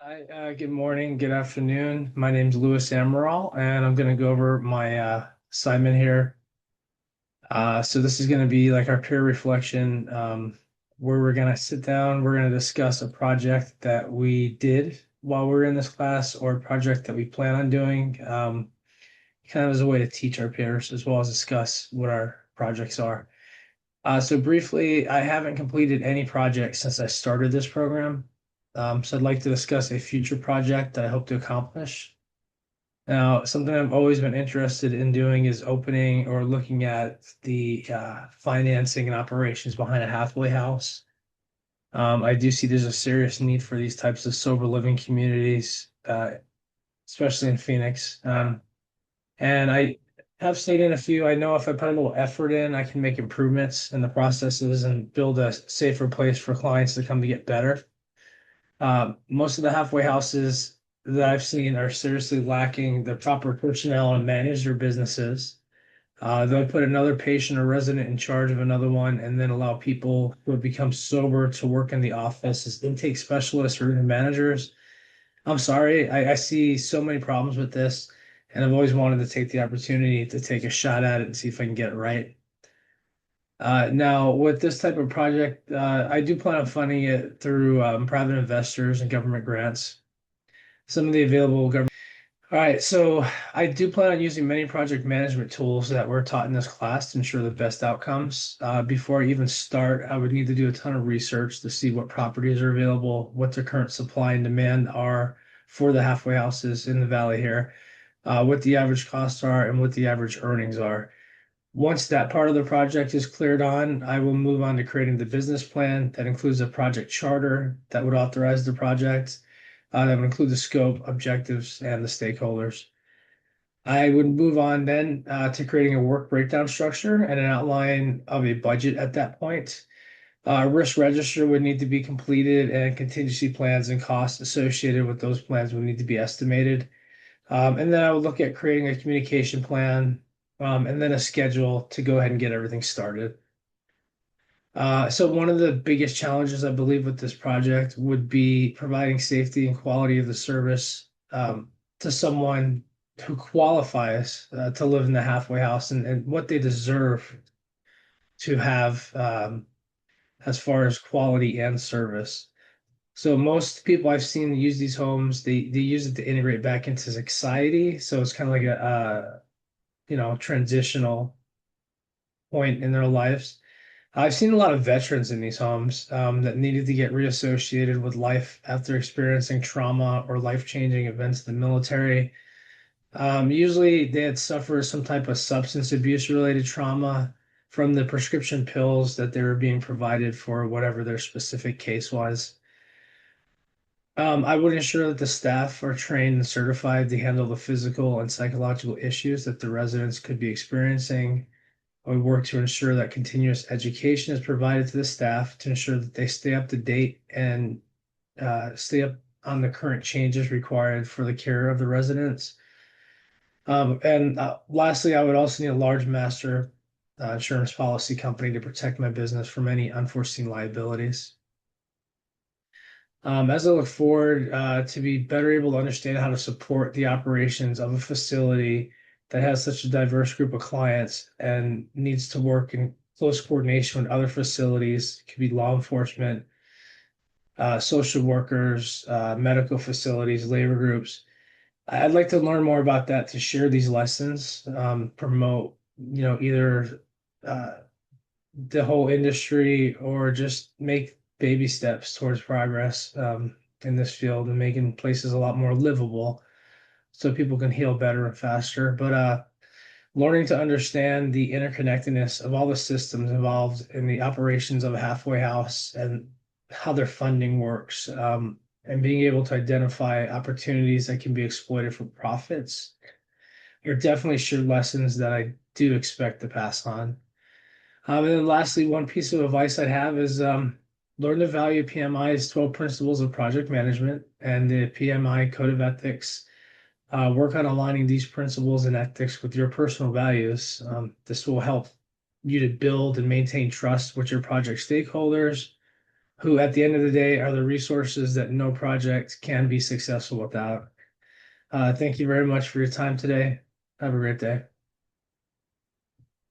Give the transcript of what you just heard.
Hi, good morning, good afternoon. My name's Louis Amaral, and I'm going to go over my assignment here. So this is going to be like our peer reflection, where we're going to sit down. We're going to discuss a project that we did while we are in this class, or a project that we plan on doing, kind of as a way to teach our peers as well as discuss what our projects are. So briefly, I haven't completed any projects since I started this program. So I'd like to discuss a future project that I hope to accomplish. Now, something I've always been interested in doing is opening or looking at the financing and operations behind a halfway house. I do see there's a serious need for these types of sober living communities, especially in Phoenix. And I have stayed in a few. I know if I put a little effort in, I can make improvements in the processes and build a safer place for clients to come to get better. Most of the halfway houses that I've seen are seriously lacking the proper personnel to manage their businesses. They'll put another patient or resident in charge of another one and then allow people who have become sober to work in the office as intake specialists or even managers. I'm sorry, I see so many problems with this, and I've always wanted to take the opportunity to take a shot at it and see if I can get it right. Now, with this type of project, I do plan on funding it through private investors and government grants. Some of the available government. All right, so I do plan on using many project management tools that were taught in this class to ensure the best outcomes. Before I even start, I would need to do a ton of research to see what properties are available, what the current supply and demand are for the halfway houses in the valley here, what the average costs are, and what the average earnings are. Once that part of the project is cleared on, I will move on to creating the business plan that includes a project charter that would authorize the project, that would include the scope, objectives, and the stakeholders. I would move on then to creating a work breakdown structure and an outline of a budget at that point. Risk register would need to be completed, and contingency plans and costs associated with those plans would need to be estimated. And then I would look at creating a communication plan, and then a schedule to go ahead and get everything started. So one of the biggest challenges I believe with this project would be providing safety and quality of the service to someone who qualifies to live in the halfway house, and what they deserve to have, as far as quality and service. So most people I've seen use these homes, they use it to integrate back into society. So it's kind of like a transitional point in their lives. I've seen a lot of veterans in these homes that needed to get reassociated with life after experiencing trauma or life-changing events in the military. Usually they had suffered some type of substance abuse related trauma from the prescription pills that they were being provided for whatever their specific case was. I would ensure that the staff are trained and certified to handle the physical and psychological issues that the residents could be experiencing. I would work to ensure that continuous education is provided to the staff to ensure that they stay up to date and stay up on the current changes required for the care of the residents. And lastly, I would also need a large master insurance policy company to protect my business from any unforeseen liabilities. As I look forward to be better able to understand how to support the operations of a facility that has such a diverse group of clients and needs to work in close coordination with other facilities, it could be law enforcement, social workers, medical facilities, labor groups. I'd like to learn more about that to share these lessons, promote, either uh, the whole industry or just make baby steps towards progress in this field and making places a lot more livable so people can heal better and faster. But learning to understand the interconnectedness of all the systems involved in the operations of a halfway house and how their funding works, and being able to identify opportunities that can be exploited for profits are definitely shared lessons that I do expect to pass on. And then lastly, one piece of advice I'd have is learn the value of PMI's 12 principles of project management and the PMI code of ethics. Work on aligning these principles and ethics with your personal values. This will help you to build and maintain trust with your project stakeholders, who at the end of the day are the resources that no project can be successful without. Thank you very much for your time today. Have a great day.